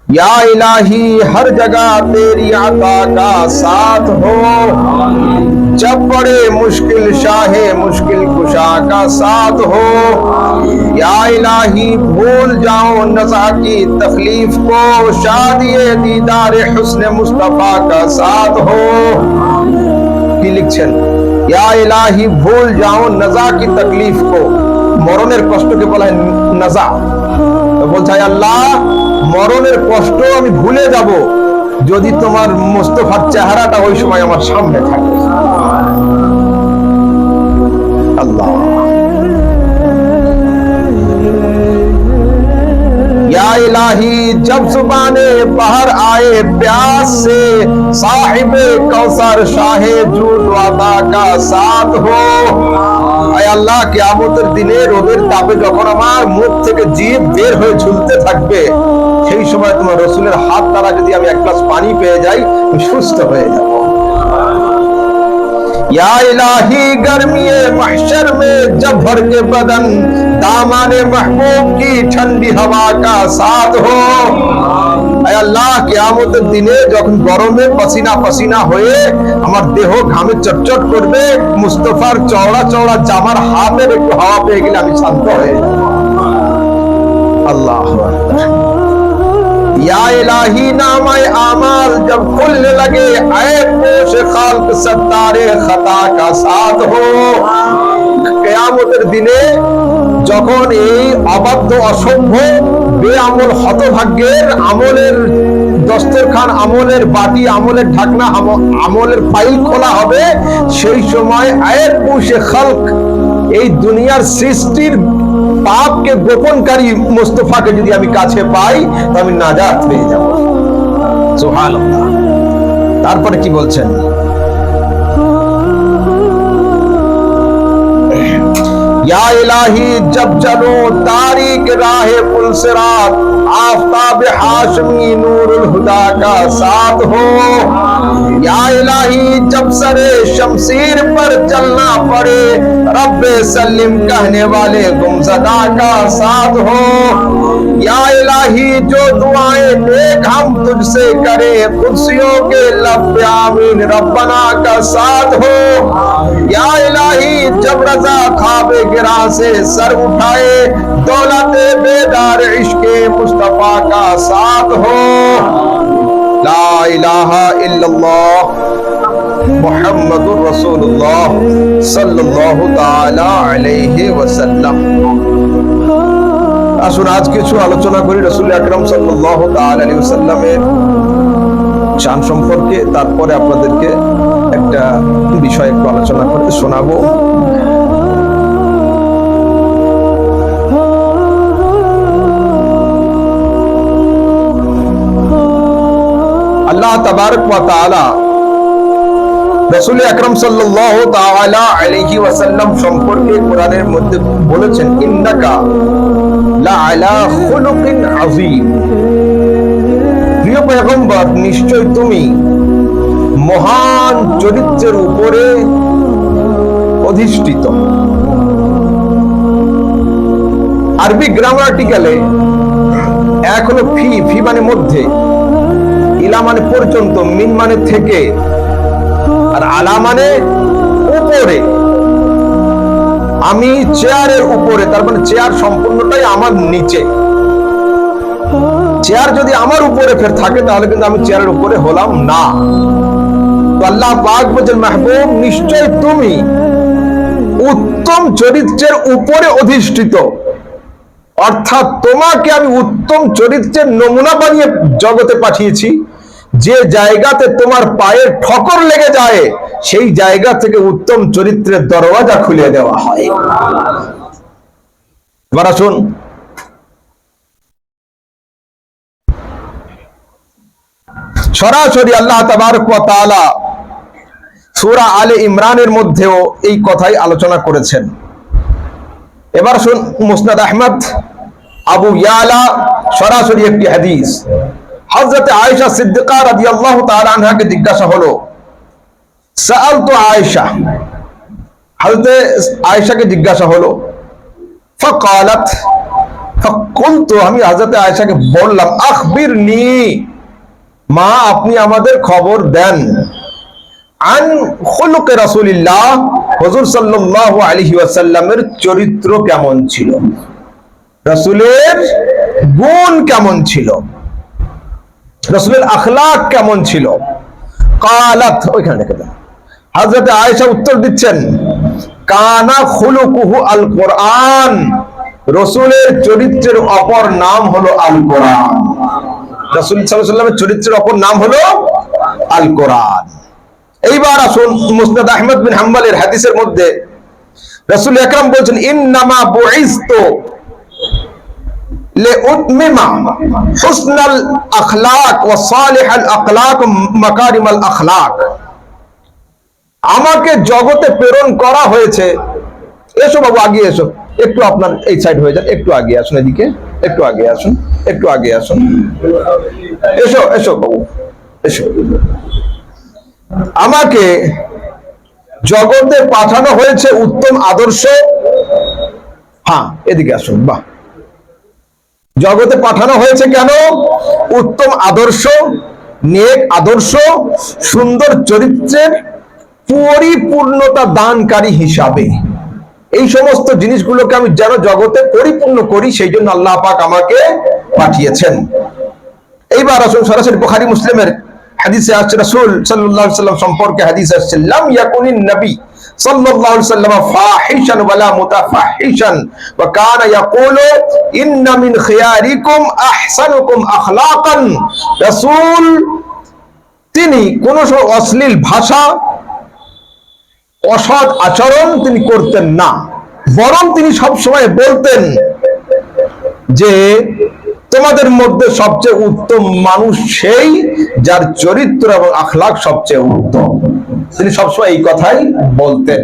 या इलाही हर जगह तेरी अता का साथ हो, जब बड़े मुश्किल शाहे मुश्किल कुशा का साथ हो। या इलाही भूल जाओ नज़ा की तकलीफ को, शादिये दीदार हुस्न मुस्तफा का साथ हो। কি লিখছেন? ইয়া ইলাহি ভুল যাও নজা কি তকলিফ কো, মরণের কষ্টকে বলা হয় নজা। তো বলছে আল্লাহ মরণের কষ্ট আমি ভুলে যাব যদি তোমার মুস্তাফার চেহারাটা ওই সময় আমার সামনে থাকে। আল্লাহ या इलाही जब जुबाने बाहर आए प्यास से, साहिबे कौसर शाहे जूद वादा का साथ हो। আয় আল্লাহ কিয়ামতের দিনে রোদের তাপে যখন আমার মুখ থেকে জিভ বের হয়ে ঝুলতে থাকবে, সেই সময় তোমার রাসূলের হাত দ্বারা যদি আমি এক গ্লাস পানি পেয়ে যাই আমি সুস্থ হয়ে যাব। या इलाही गर्मीए महशर में जब भर के बदन दामाने महबूब की ठंडी हवा का साथ हो। আল্লাহ কিয়ামতের দিনে যখন গরমে পসিনা পসিনা হয়ে আমার দেহ ঘামে চটচট করবে, মুস্তাফার চওড়া চওড়া জামার হাতের একটু হাওয়া পেয়ে গেলে আমি শান্ত হয়ে যাব। আল্লাহু আকবার। या इलाही नामाए आमाल जब खुलने लगे, ऐ पोश खाल्क सत्तारे खता का साथ हो। কিয়ামতের দিনে যখন এই অবাধ্য অসভ্য বেআমল হতভাগ্যের আমলের দস্তরখান, আমলের বাটি, আমলের ঢাকনা, আমলের ফাইল খোলা হবে, সেই সময় ऐ पोश খালক, এই দুনিয়ার সৃষ্টির পাপকে গোপনকারী মুস্তাফাকে যদি আমি কাছে পাই তো আমি নাজাত পেয়ে যাব। সুবহানাল্লাহ। তারপরে কি বলছেন? या इलाही जब चलो तारीक राहे पुलसिरात, आफताब हाशमी नूरुल हुदा का साथ हो। या इलाही जब सरे शमशीर पर चलना पड़े, रब्बे सल्लिम कहने वाले गुमज़दा का साथ हो। या इलाही जो दुआएं नेक हम तुझसे करे, कुर्सियों के लब पे आमीन रब्बना का साथ हो। या इलाही जब रजा ख्वाबे गिरा से सर उठाए, दौलते बेदार इश्के मुस्तफा का साथ हो। ला इलाहा इल्लल्लाह मुहम्मदुर रसूलुल्लाह सल्लल्लाहु ताला अलैहि वसल्लम। আসুন আজ কিছু আলোচনা করি রাসূল আকরাম সাল্লাল্লাহু তাআলা আলাইহি ওয়াসাল্লামের শান সম্পর্কে, তারপরে আপনাদেরকে একটা বিষয় একটু আলোচনা করে শোনাবো। আল্লাহ তাবারক ওয়া তাআলা রাসূল আকরাম সাল্লাল্লাহু তাআলা আলাইহি ওয়াসাল্লাম সম্পর্কে কোরআনের মধ্যে বলেছেন, ইন্নাকা লা আলা খুলুকিন আযীম। প্রিয় পয়গম্বর, নিশ্চয় তুমি মহান চরিত্রের উপরে অধিষ্ঠিত। আরবি গ্রামাটিক্যালে এক হলো ফি, ফি মানে মধ্যে, ইলা মানে পর্যন্ত, মিন মানে থেকে, আর আলা মানে উপরে। আমি চেয়ারের উপরে, তার মানে চেয়ার সম্পূর্ণটাই আমার নিচে। চেয়ার যদি আমার উপরে ফের থাকে তাহলে কিন্তু আমি চেয়ারের উপরে হলাম না। তো আল্লাহ পাক বলেন, মাহবুব নিশ্চয় তুমি উত্তম চরিত্রের উপরে অধিষ্ঠিত, অর্থাৎ তোমাকে আমি উত্তম চরিত্রের নমুনা বানিয়ে জগতে পাঠিয়েছি। যে জায়গাতে তোমার পায়ের ঠকর লেগে যায় সেই জায়গা থেকে উত্তম চরিত্রের দরওয়াজা খুলে দেওয়া হয়। এবার আসুন সরাসরি আল্লাহ তাবারক ওয়া তাআলা সূরা আলে ইমরানের মধ্যেও এই কথাই আলোচনা করেছেন। এবার শুন, মুসনাদ আহমদ, আবু ইয়ালা সরাসরি একটি হাদিস। হযরত আয়েশা সিদ্দিকা রাদিয়াল্লাহু তাআলা আনহাকে জিজ্ঞাসা হলো, সাআলতু আয়েশা, হযরত আয়েশাকে জিজ্ঞাসা হলো, ফাকালাত, ফাকুলতু, আমি হযরত আয়েশাকে বললাম, আখবিরনি, মা আপনি আমাদের খবর দেন, আন খুলুকে রাসূলিল্লাহ, হুজুর সাল্লাল্লাহু আলাইহি ওয়াসাল্লামের চরিত্র কেমন ছিল, রাসূলের গুণ কেমন ছিল, রাসূলের আখলাক কেমন ছিল। কালাত, ওইখানে রেখে দেন। হযরত আয়েশা উত্তর দিচ্ছেন, কানা খুলুকুহু আল কোরআন, রাসূলের চরিত্রের অপর নাম হলো আল কোরআন। রাসূল সাল্লাল্লাহু আলাইহি ওয়াসাল্লামের চরিত্রের অপর নাম হলো আল কোরআন। এইবার আসুন মুসনাদ আহমদ বিন হাম্বলের হাদিসের মধ্যে রাসূল আকরাম বলেছেন, ইন্নামা বুইসতু লিউতমিমা হুসনাল আখলাক ওয়া সালিহাল আখলাক মাকারিমাল আখলাক, আমাকে জগতে প্রেরণ করা হয়েছে। এসো বাবু আগে এসো, একটু আপনার এই সাইড হয়ে যান, একটু আগে আসুন, এদিকে একটু আগে আসুন, একটু আগে আসুন, এসো এসো বাবু এসো। আমাকে জগতে পাঠানো হয়েছে উত্তম আদর্শ, হ্যাঁ এদিকে আসুন, বাহ, জগতে পাঠানো হয়েছে কেন? উত্তম আদর্শ, নেক আদর্শ, সুন্দর চরিত্রের পরিপূর্ণতা দানকারী হিসাবে। এই সমস্ত জিনিসগুলোকে আমি যেন জগতে পরিপূর্ণ করি, সেই জন্য আল্লাহ পাক আমাকে পাঠিয়েছেন। এইবার আসুন সরাসরি বুখারী মুসলিমের হাদিসে আসছে, রাসূল সাল্লাল্লাহু আলাইহি ওয়াসাল্লাম সম্পর্কে হাদিস আসছে, লাম ইয়াকুনিন নবী সাল্লাল্লাহু আলাইহি ওয়াসাল্লাম ফাহিশান ওয়ালা মুতাফাহিশান ওয়া কানা ইয়াকুলু ইন্না মিন খিয়ারিকুম আহসানুকুম আখলাকান। রাসূল তিনি কোন অশ্লীল ভাষা, অসৎ আচরণ তিনি করতেন না, বরং তিনি সব সময় বলতেন যে তোমাদের মধ্যে সবচেয়ে উত্তম মানুষ সেই যার চরিত্র এবং আখলাক সবচেয়ে উত্তম। তিনি সবসময় এই কথাই বলতেন।